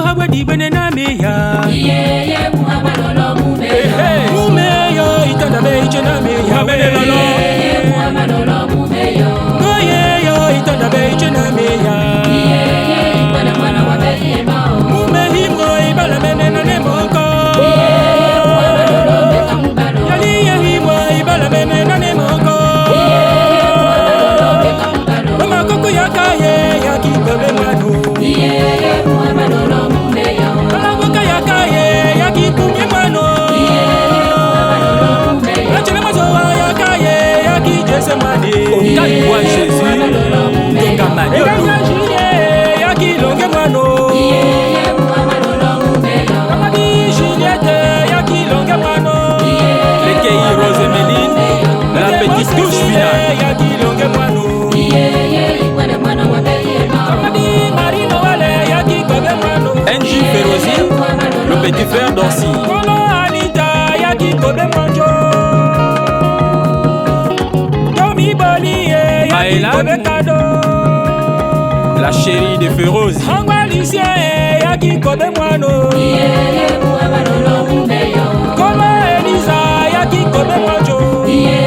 hawadi benena meya. Iye Muhammad mumeyo. Mumeyo itanda beije na meya. Iye Muhammad mumeyo. Mumeyo itanda beije na meya. Iye ikwana mwana wa Bethlehem. Mumehimo ibala menena ne moko. Iye Muhammad bekamubalo. Yaliye himo ibala menena ne moko. Iye Muhammad bekamubalo. Mama koko yakaye yakikobe mano. Iye Muhammad mumeyo. Alagoka yakaye yakikunye mano. Iye Muhammad mumeyo. Achele mazowa yakaye yakijese mane. Otaïwa Jésus, Tokamadiolo. Ekanga yakilonge mano. Iye Muhammad mumeyo. Kamadi Juliette yakilonge mano. Lekei Rose Méline, la petite touche finale. Yakilonge mano. Iye ikwana mwana wa Bethlehem. Kamadi Marino wale yakikobe mano. NJ Ferozi, le petit frère d'Orsi. Kolo Anita yakikobe manjo. Yomi Boliye yakikobe kado. La chérie de Ferozi. Angwalisie yakikobe mwano. Iye Muhammad mumeyo. Kolo Eliza yakikobe manjo. Iye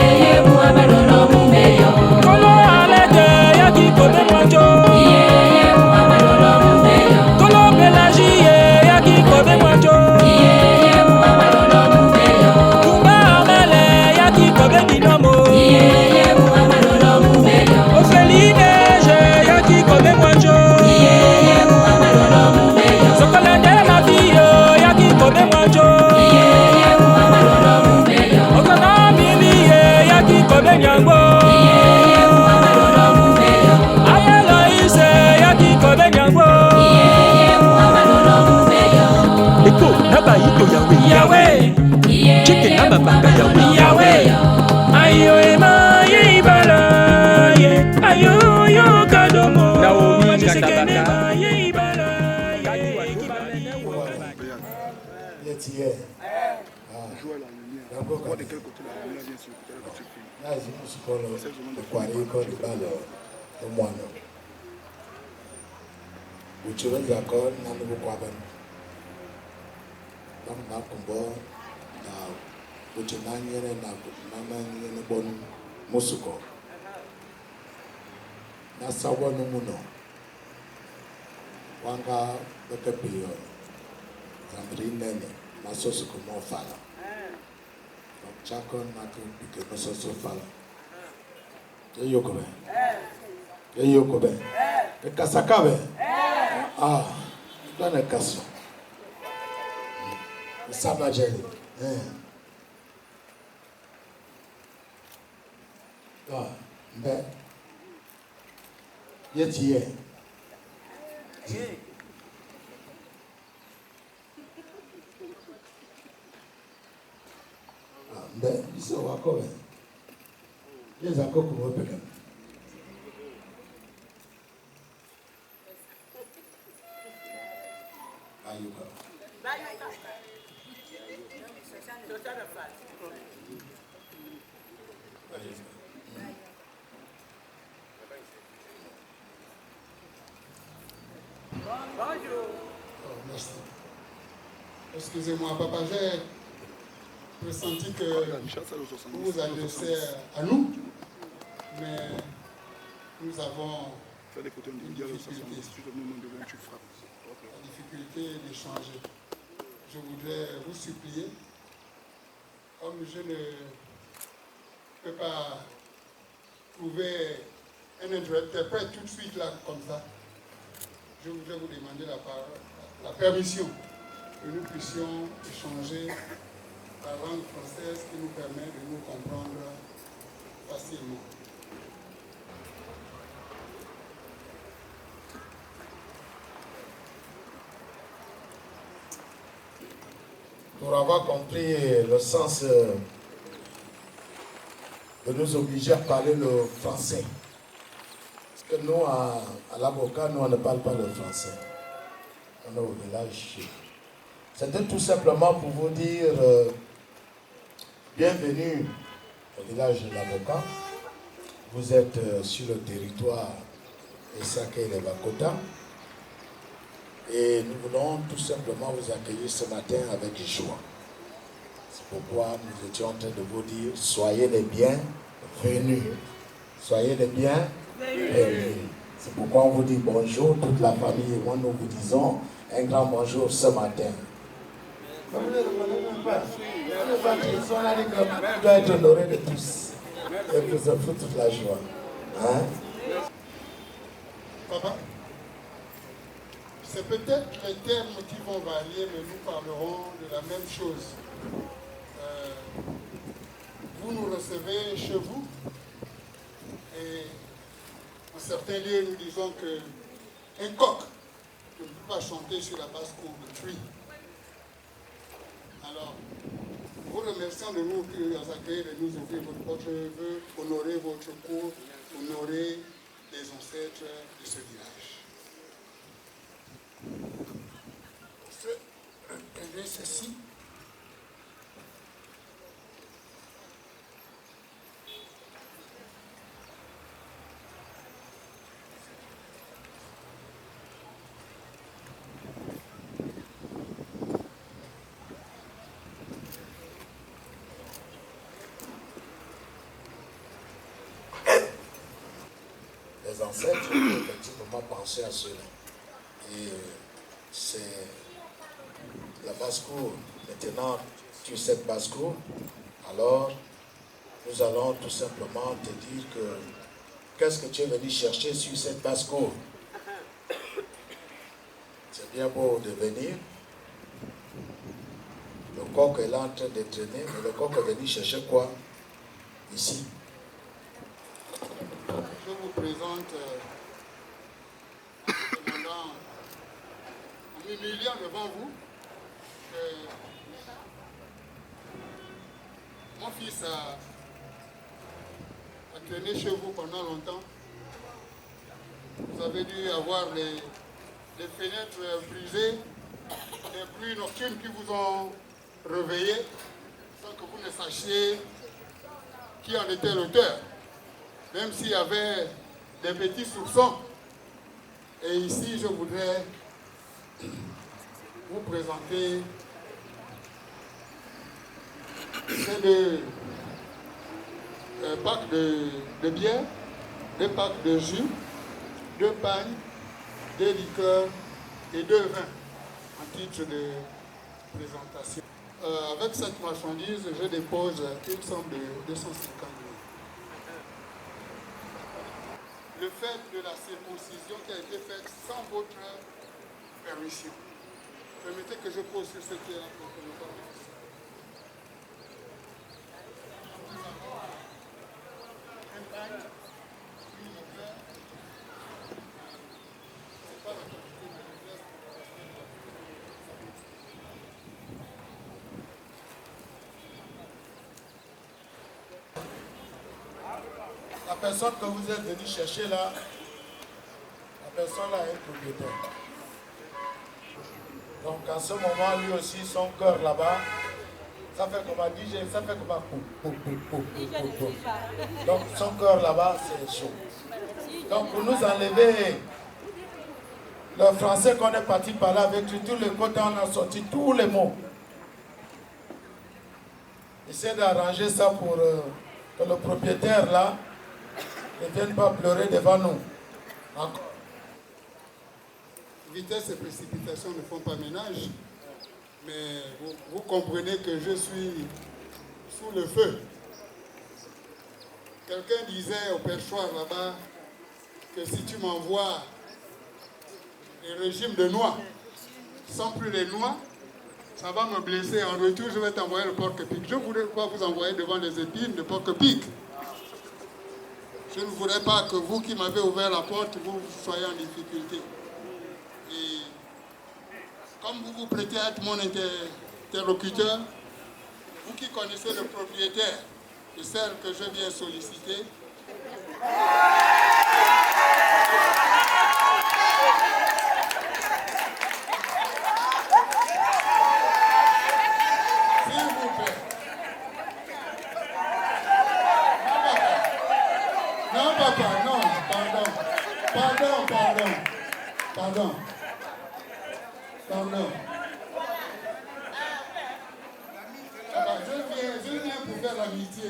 Muhammad mumeyo. Kolo Alete yakikobe manjo. Iye Muhammad mumeyo. Kolo Pelagie yakikobe manjo. Iye Muhammad mumeyo. Kumba Amele yakikobe binomo. Iye Muhammad mumeyo. Ofeline je yakikobe manjo. Iye Muhammad mumeyo. Sokolende na biyo yakikobe manjo. Iye Muhammad mumeyo. Okana bibiye yakikobe nyango. Iye Muhammad mumeyo. Ayaloise yakikobe nyango. Iye Muhammad mumeyo. Eko, naba ito Yahweh. Yahweh, Cheke naba banga Yahweh. Yahweh, ayo ema ye ibala ye, ayo yo kadomo. Naomi Wajisekene Katabaka. ma ye ibala ye. Musuko na sawa numuno wanga bekapio zamri nene masoso como fala chako na tu bike masoso fala yoko be kasakabe dana kaso sama jeli mbe yetiye mbe iso wako we yeza koko wopeka ayuka Merci. Excusez-moi, papa, j'ai pressenti que vous vous adressez à nous, mais nous avons une difficulté d'échanger. Je voudrais vous supplier, comme je ne peux pas trouver un interprète tout de suite là, comme ça, je voudrais vous demander la permission que nous puissions échanger la langue française qui nous permet de nous comprendre facilement. Pour avoir compris le sens de nous obliger à parler le français. Parce que nous, à l'avocat, nous, on ne parle pas le français. On est au village. C'était tout simplement pour vous dire bienvenue au village de l'avocat. Vous êtes sur le territoire Esake et Bakota. Et nous voulons tout simplement vous accueillir ce matin avec joie. C'est pourquoi nous étions en train de vous dire, soyez les bienvenus. Soyez les bienvenus. C'est pourquoi on vous dit bonjour toute la famille. Et moi nous vous disons un grand bonjour ce matin. Vous ne reconnaissez pas. Ils sont là, ils doivent être honorés de tous. Et vous offrez toute la joie. Hein? Papa, c'est peut-être les termes qui vont varier, mais nous parlerons de la même chose. Vous nous recevez chez vous, et en certains lieux, nous disons qu'un coq ne peut pas chanter sur la basse-cour de Tree. Alors, vous remercions de nous accueillir, de nous ouvrir votre porte, honorer votre cour, honorer les ancêtres de ce village. Je vais ceci. Les ancêtres, effectivement, pensaient à cela. Et c'est la basse-cour. Maintenant, tu es cette basse-cour. Alors, nous allons tout simplement te dire que qu'est-ce que tu es venu chercher sur cette basse-cour? C'est bien beau de venir. Le coq est là en train de traîner, mais le coq est venu chercher quoi? Ici. Je vous présente en m'humiliant devant vous. Mon fils a traîné chez vous pendant longtemps. Vous avez dû avoir les fenêtres brisées, des pluies nocturnes qui vous ont réveillé sans que vous ne sachiez qui en était l'auteur. Même s'il y avait des petits soupçons. Et ici, je voudrais vous présenter ces deux packs de bière, 2 packs de jus, 2 pagnes, 2 liqueurs et 2 vins en titre de présentation. Avec cette marchandise, je dépose une somme de 250 000. Le fait de la circoncision qui a été faite sans votre permission. Permettez que je pose sur ce pied-là pour que nous commençons. La personne que vous êtes venu chercher là, la personne là est propriétaire. Donc à ce moment, lui aussi, son cœur là-bas, ça fait comme un DJ, ça fait comme un pou. Donc son cœur là-bas, c'est chaud. Donc pour nous enlever le français qu'on est parti parler avec lui, tous les côtés, on a sorti tous les mots. Essayez d'arranger ça pour que le propriétaire là ne vienne pas pleurer devant nous. Encore. Vitesse et précipitation ne font pas ménage, mais vous comprenez que je suis sous le feu. Quelqu'un disait au perchoir là-bas que si tu m'envoies les régimes de noix, sans plus les noix, ça va me blesser. En retour, je vais t'envoyer le porc-épic. Je ne voudrais pas vous envoyer devant les épines de porc-épic. Je ne voudrais pas que vous qui m'avez ouvert la porte, vous soyez en difficulté. Et comme vous vous prêtez à être mon interlocuteur, vous qui connaissez le propriétaire de celle que je viens solliciter, s'il vous plaît. Non, papa, non, pardon. Pardon. Je viens pour faire l'amitié.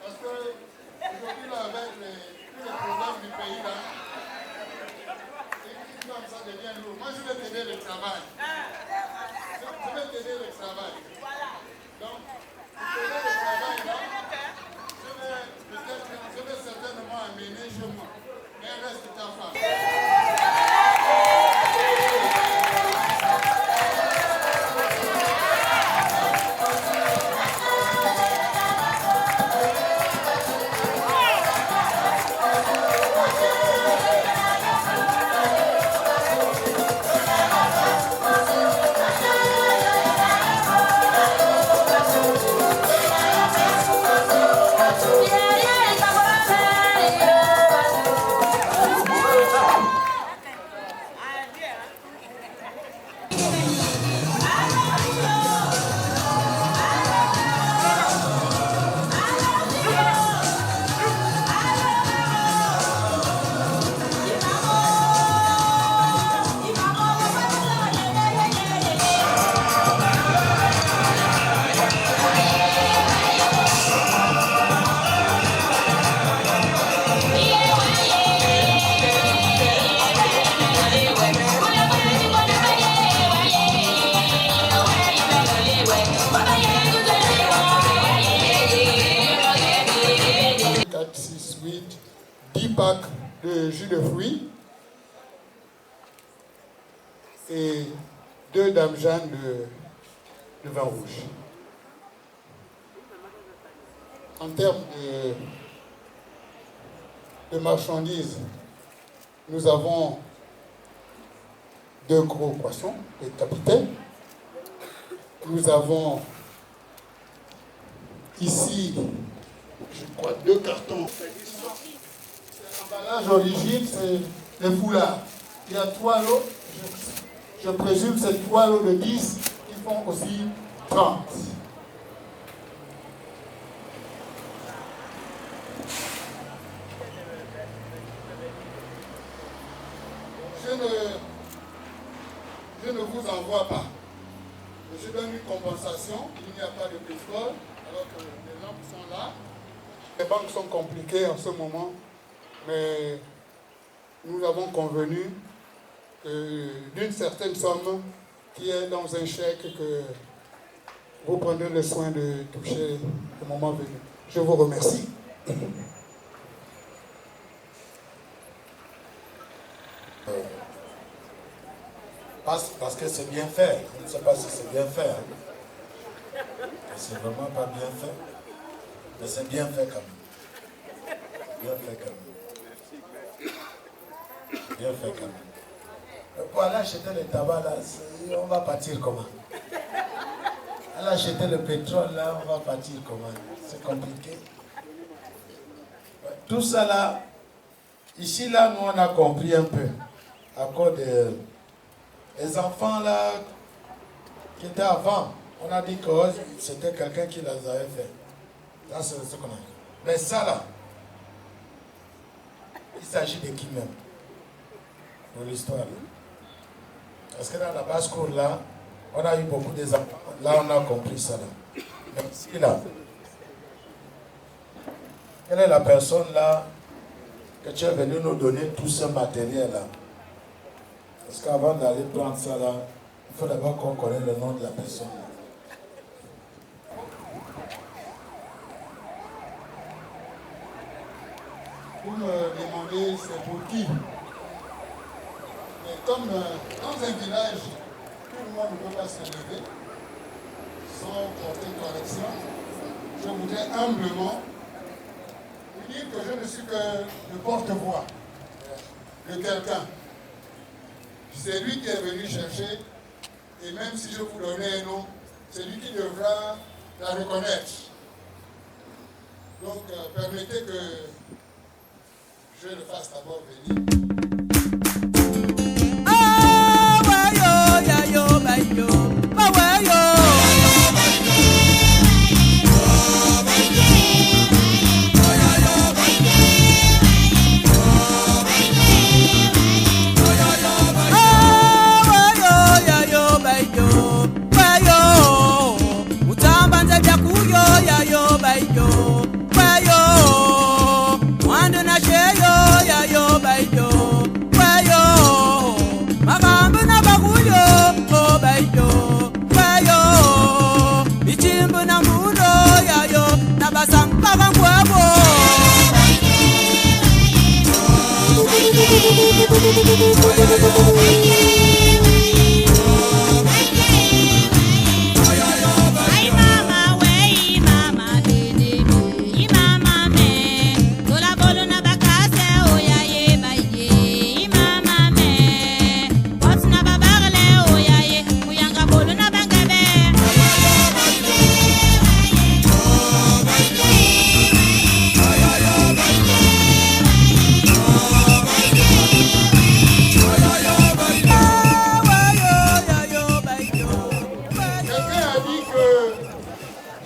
Parce que aujourd'hui, là, avec tous les problèmes du pays, là, comme ça devient lourd. Moi, je vais t'aider le travail. Je vais t'aider le travail. Donc, pour t'aider le travail, là, je vais certainement amener chez moi. Mais reste ta femme. De jus de fruits et 2 dames Jeanne de vin rouge. En termes de marchandises, nous avons 2 gros poissons, des capitaines. Nous avons ici, je crois, 2 cartons. L'emballage origine, c'est les foulards. Il y a 3 lots, je présume que c'est 3 lots de 10 qui font aussi 30. Je ne vous envoie pas. Je donne une compensation, il n'y a pas de pétrole, alors que les lampes sont là. Les banques sont compliquées en ce moment. Mais nous avons convenu d'une certaine somme qui est dans un chèque que vous prendrez le soin de toucher au moment venu. Je vous remercie. Parce que c'est bien fait. Je ne sais pas si c'est bien fait. Hein. C'est vraiment pas bien fait. Mais c'est bien fait quand même. Bien fait quand même. Bien fait quand même. Pour aller acheter le tabac là, on va partir comment? Aller acheter le pétrole là, on va partir comment? C'est compliqué. Tout ça là, ici là, nous on a compris un peu. À cause des enfants là, qui étaient avant, on a dit que c'était quelqu'un qui les avait fait. Là, c'est ce qu'on a dit. Mais ça là, il s'agit de qui même? Pour l'histoire. Parce que dans la basse-cour, là, on a eu beaucoup d'enfants. Là, on a compris ça. Là. Mais ici, là, quelle est la personne là que tu es venu nous donner tout ce matériel-là? Parce qu'avant d'aller prendre ça, là, il faut d'abord qu'on connaisse le nom de la personne. Vous me demandez c'est pour qui? Mais comme dans un village, tout le monde ne peut pas se lever sans porter correction, je voudrais humblement vous dire que je ne suis que le porte-voix de quelqu'un. C'est lui qui est venu chercher, et même si je vous donnais un nom, c'est lui qui devra la reconnaître. Donc, permettez que je le fasse d'abord venir.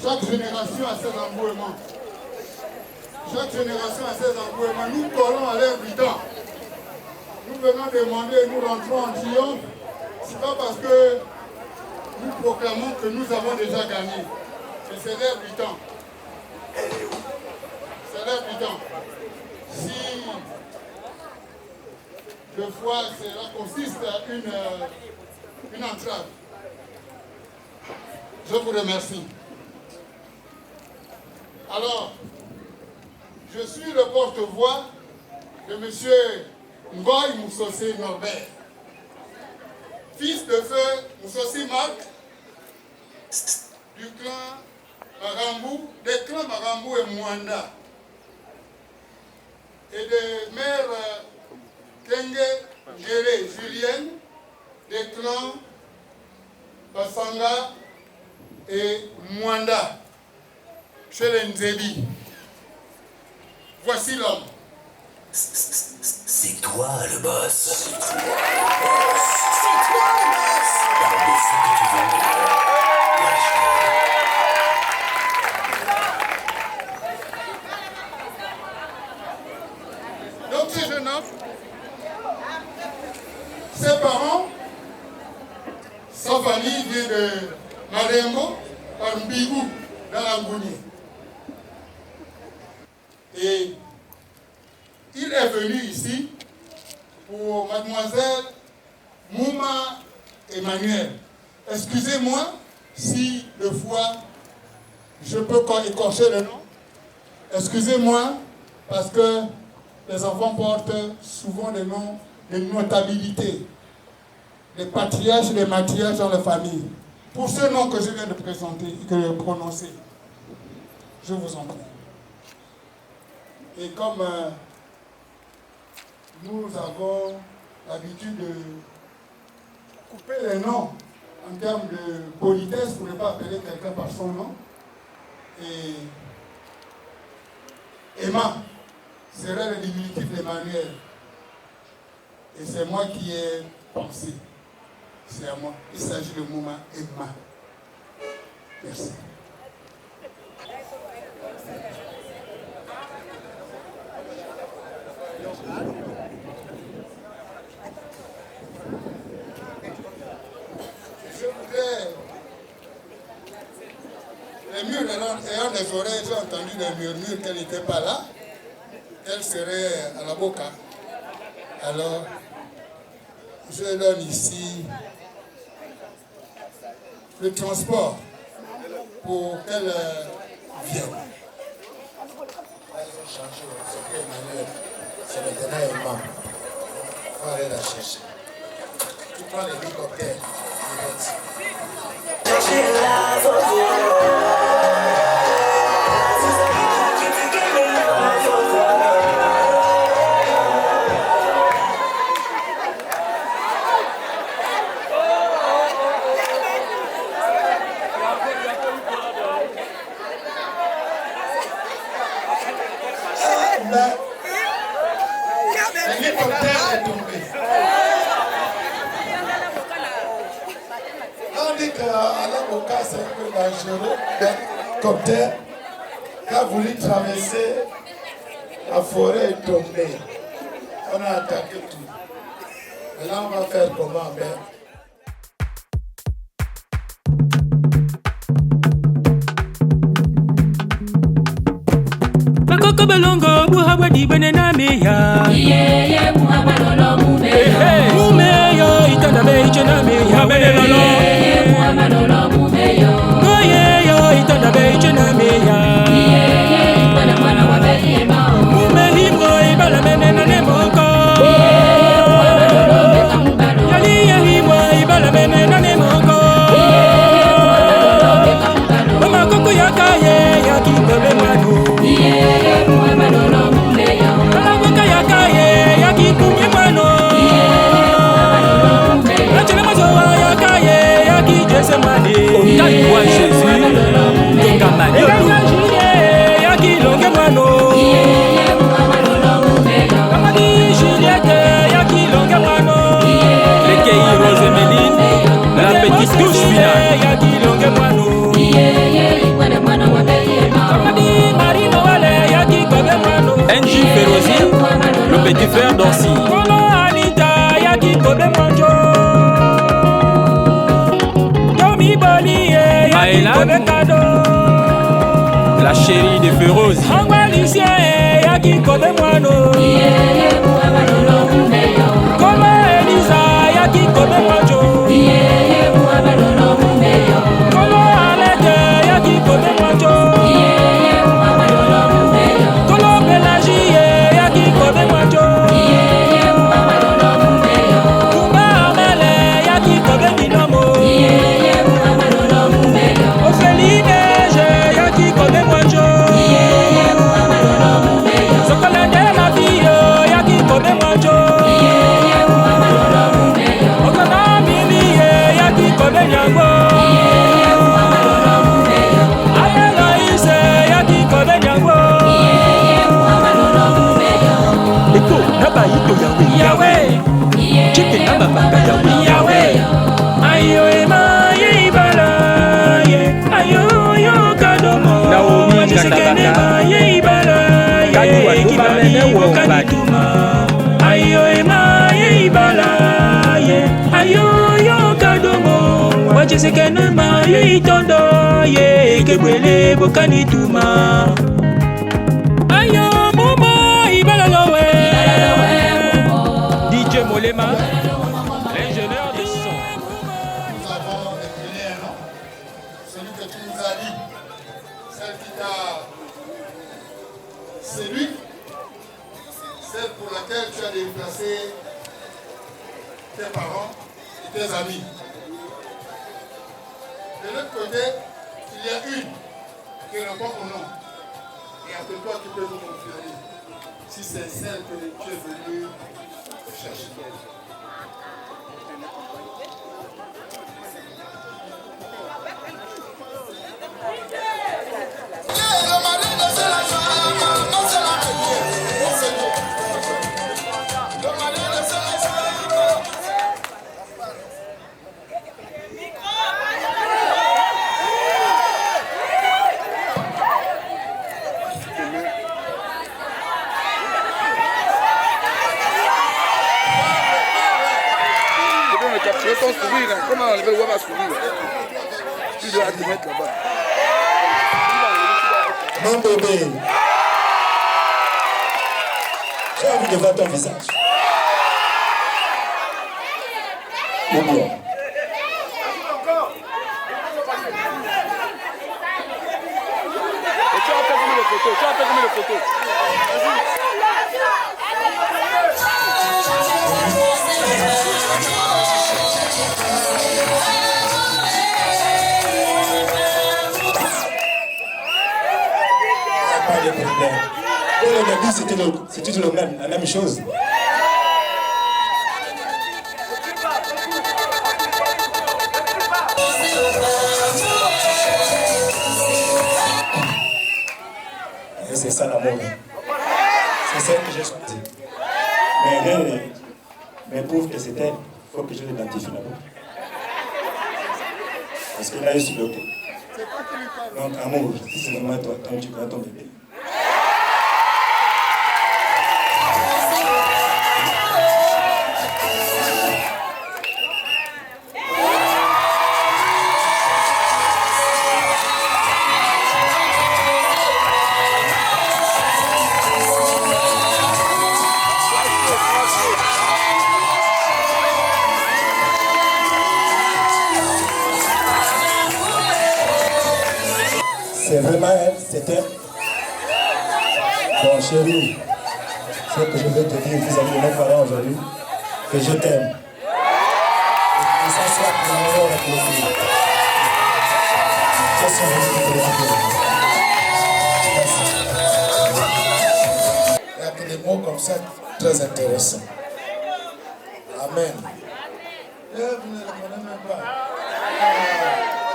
Chaque génération a ses embouements. Chaque génération a ses embouements. Nous collons à l'air du temps. Nous venons demander, nous rentrons en triomphe. Ce n'est pas parce que nous proclamons que nous avons déjà gagné. Mais c'est l'air du temps. C'est l'air du temps. Si deux fois cela consiste à une entrave, je vous remercie. Alors, je suis le porte-voix de M. Ngoy Moussosé Norbert, fils de feu Moussosé Marc, du clan Marambou, des clans Marambou et Mwanda, et de mère Kenge Géré Julienne, des clans Basanga et Mwanda, chez les Nzebi. Voici l'homme. C'est toi le boss. C'est toi le boss. C'est toi le boss. Parle de ce que tu veux. Donc ce jeune homme, ses parents, sa famille vient de Marengo, par Mbigou, dans la Ngounie. Et il est venu ici pour mademoiselle Mouma Emmanuel. Excusez-moi si deux fois je peux écorcher le nom. Excusez-moi parce que les enfants portent souvent des noms de notabilité, des patriarches et des matriarches dans la famille. Pour ce nom que je viens de présenter et que je prononcer, je vous en prie. Et comme nous avons l'habitude de couper les noms en termes de politesse pour ne pas appeler quelqu'un par son nom, et Emma serait le diminutif d'Emmanuel. Et c'est moi qui ai pensé. C'est à moi. Il s'agit de Mouma Emma. Merci. Je voudrais... Les murs ayant des oreilles, j'ai entendu des murmures qu'elle n'était pas là. Elle serait à la Boca. Alors, je donne ici le transport pour qu'elle vienne. C'est maintenant Emma. On va aller la chercher. Tu prends l'hélicoptère. L'hélicoptère est tombé. On dit qu'à la Boca, c'est un peu dangereux. L'hélicoptère qui a voulu traverser la forêt est tombé. On a attaqué tout. Maintenant, on va faire comment, ben? Bakoko balongo buhabwa dibene na meya. Iyeye muhamalolo mumeyo. Mumeyo itanda beiche na meya. Iyeye muhamalolo mumeyo. Muyeyo itanda beiche na meya. La chérie de Féroze. Angwalicia yaki kobe mwano. Iyeye muhabalolo mumeyo. Koma Elisa yaki kobe mwajo. Iyeye muhabalolo mumeyo. Kolo Aleke yaki kobe mwajo. Iyeye muhabalolo mumeyo. Kolo Pelagie yaki kobe mwajo. Iyeye muhabalolo mumeyo. Kumba Amele yaki kobe binomo. Iyeye muhabalolo mumeyo. Ofeline je yaki kobe mwajo. Iyeye muhabalolo mumeyo. Sokola de la vie yaki kobe mwajo. Iyeye muhabalolo mumeyo. Okona Bilie yaki kobe nyango. Iyeye muhabalolo mumeyo. Ayelo ise yaki kobe nyango. Iyeye muhabalolo mumeyo. Eko, naba yito Yahweh. Yahweh, Chike naba baka Yahweh. Yahweh, ayo ema ye ibala ye, ayo yo kadomo. Naomi Wajisekene Katabaka. ma ye ibala ye, Kadi wa duba kibali mene wo wakanituma. Ayo ema ye ibala ye, ayo yo kadomo. Wajisekene ma ye itondo ye, kebwele wakanituma. Ayo mumo ibala lowe. DJ Molema, l'ingénieur de son. Nous avons décliné un nom. Celui que tu nous as dit. Celle qui t'a. C'est lui. Celle pour laquelle tu as déplacé tes parents et tes amis. De l'autre côté, il y a une qui répond au nom. Et après toi, tu peux nous confirmer si c'est celle que tu es venu chercher. capturer ton sourire. Hein. Comment enlever le web à sourire? Tu dois te mettre là-bas. Mon bébé, j'ai envie de voir ton visage. Mon bien. Et tu as fait combien de photos? Tu as fait combien de photos? Pas de problème. Pour le début, c'est toujours la même chose. Et c'est ça l'amour. C'est celle que j'ai choisie. Mais rien me prouve que c'est elle. Il faut que je l'identifie d'abord. Parce qu'il a eu sur le côté. Donc, amour, si c'est vraiment toi, quand tu prends ton bébé. C'est vraiment elle, c'est elle. Bon chérie, ce que je veux te dire vis-à-vis de mes parents aujourd'hui, que je t'aime. Et ça soit pour le meilleur avec les filles. Ce sont les filles de la Merci. Il y a que des mots comme ça très intéressants. Amen. Vous ne le connaissez même pas.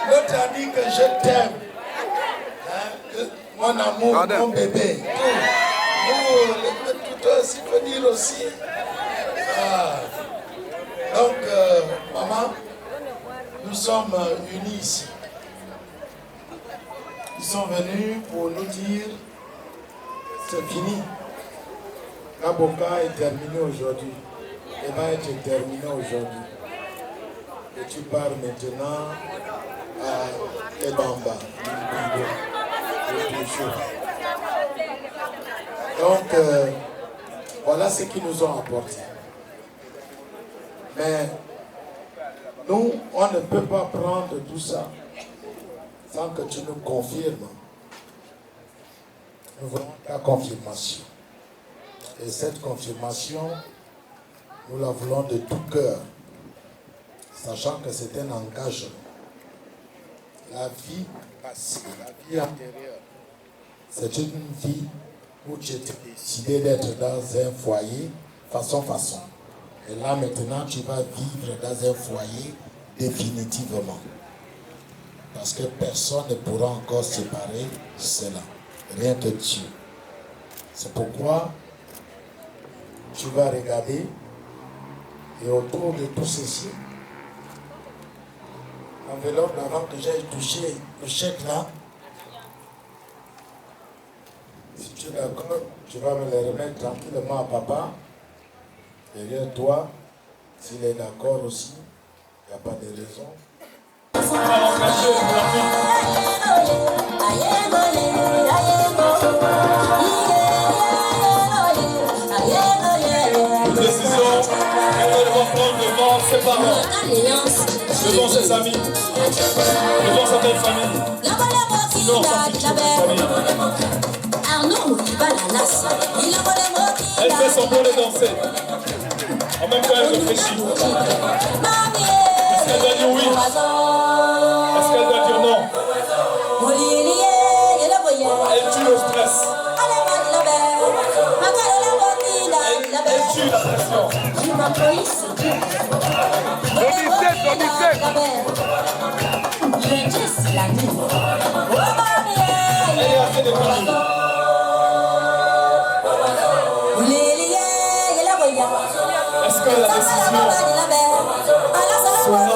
L'autre a dit que je t'aime. Mon amour, mon bébé. Tout aussi peut dire aussi. Ah. Donc, maman, nous sommes unis ici. Ils sont venus pour nous dire c'est fini. Kaboka est terminé aujourd'hui. Et va être terminé aujourd'hui. Et tu pars maintenant à Ebamba. Donc, voilà ce qu'ils nous ont apporté. Mais nous, on ne peut pas prendre tout ça sans que tu nous confirmes. Nous voulons ta confirmation. Et cette confirmation, nous la voulons de tout cœur, sachant que c'est un engagement. La vie passée, la vie antérieure, c'est une vie où tu étais décidé d'être dans un foyer façon. Et là maintenant, tu vas vivre dans un foyer définitivement. Parce que personne ne pourra encore séparer cela. Rien que Dieu. C'est pourquoi tu vas regarder et autour de tout ceci, l'enveloppe avant que j'aille toucher le chèque là, si tu es d'accord, tu vas me le remettre tranquillement à papa, derrière toi. S'il est d'accord aussi, il n'y a pas de raison. Une décision qu'elle doit prendre devant ses parents, devant ses amis, devant sa belle famille. Non, sa future famille. Elle fait son de danser. En même temps, elle réfléchit. Est-ce qu'elle doit dire oui? Est-ce qu'elle doit dire non? Elle tue le stress. Elle tue la pression. Elle est assez déterminée. Est-ce que la décision sera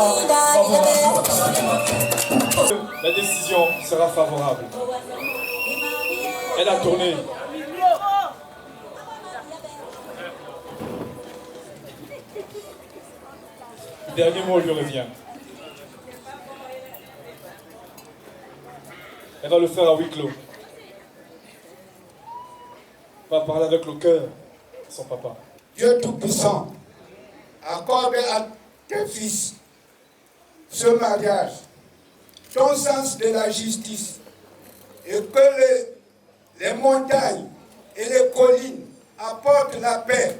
favorable? La décision sera favorable. Elle a tourné. Le dernier mot lui revient. Elle va le faire à huis clos. Elle va parler avec le cœur de son papa. Dieu Tout-Puissant, accorde à tes fils ce mariage, ton sens de la justice, et que les montagnes et les collines apportent la paix,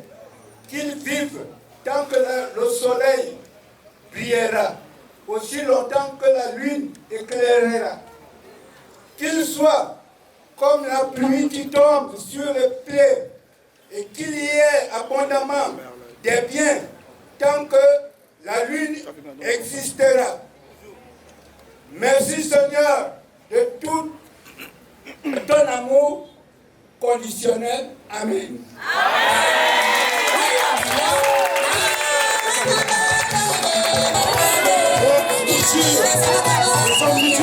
qu'ils vivent tant que le soleil brillera, aussi longtemps que la lune éclairera, qu'ils soient comme la pluie qui tombe sur les plaies, et qu'il y ait abondamment des biens tant que la lune existera. Merci Seigneur de tout ton amour conditionnel. Amen. Thank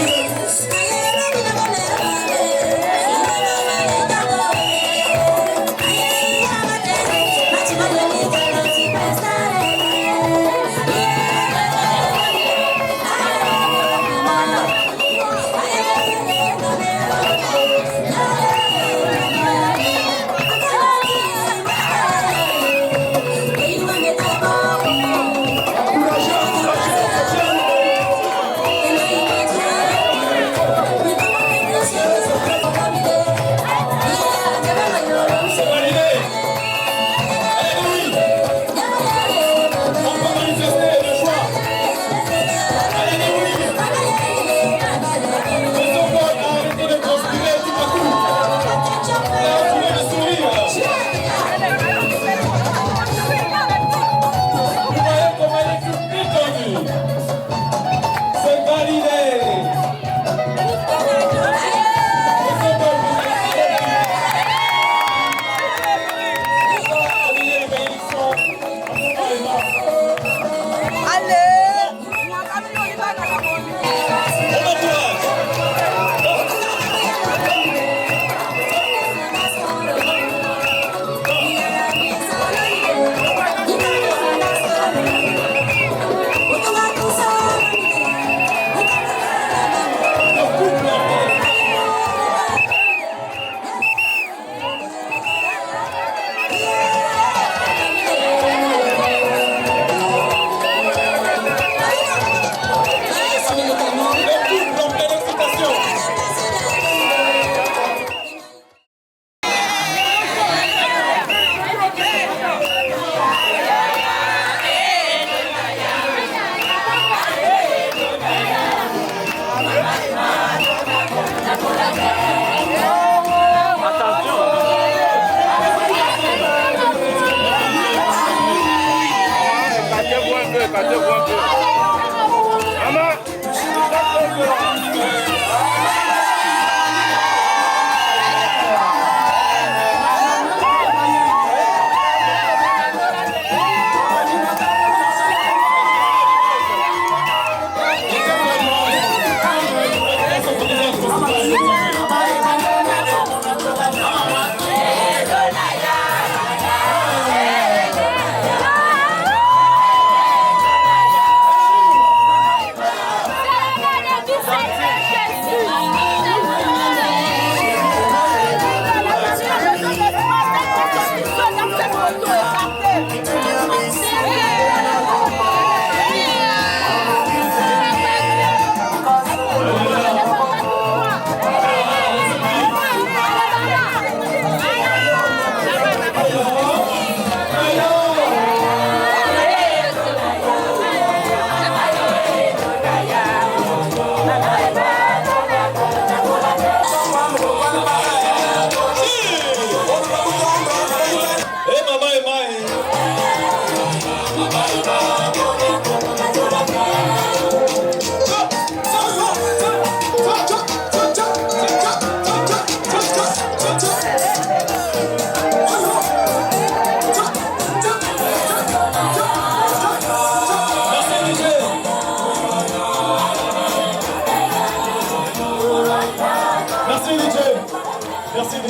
you.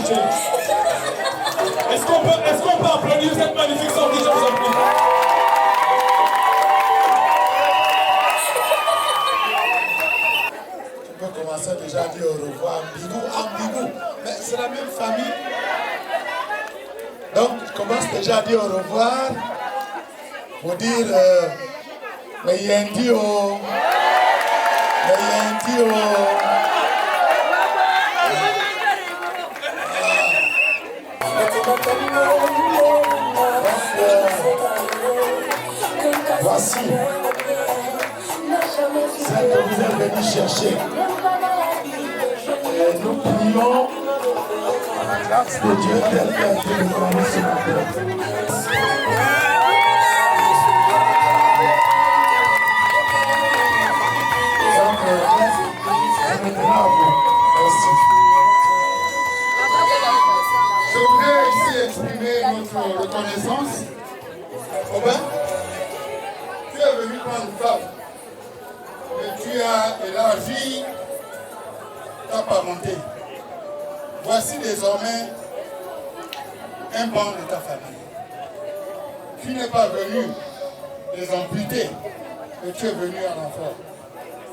chanter. Est-ce qu'on peut applaudir cette magnifique sortie, je vous en prie? On peut commencer déjà à dire au revoir, Ambigou, mais c'est la même famille. Donc, je commence déjà à dire au revoir pour dire mais Yendio. Voici celle que vous êtes venu chercher. Et nous prions à la grâce de Dieu telle qu'elle a été déclarée ce matin. Je voudrais ici exprimer notre reconnaissance. Robin, tu es venu prendre une femme, mais tu as élargi ta parenté. Voici désormais un banc de ta famille. Tu n'es pas venu les amputer, mais tu es venu à l'enfant.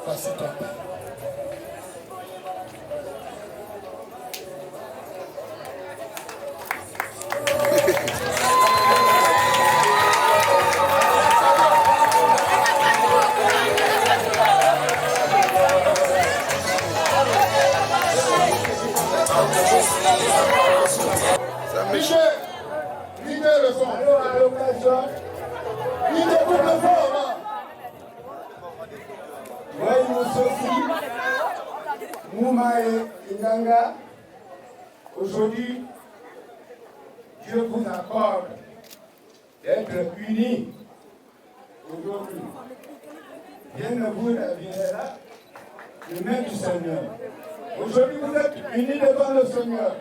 Voici ton père. Michel, lisez le son. À l'occasion, lisez tout le son. Wai Moussofi, Moumae Inganga, aujourd'hui, Dieu vous accorde d'être unis aujourd'hui. Bien ne vous là, le main du Seigneur. Aujourd'hui, vous êtes unis devant le Seigneur.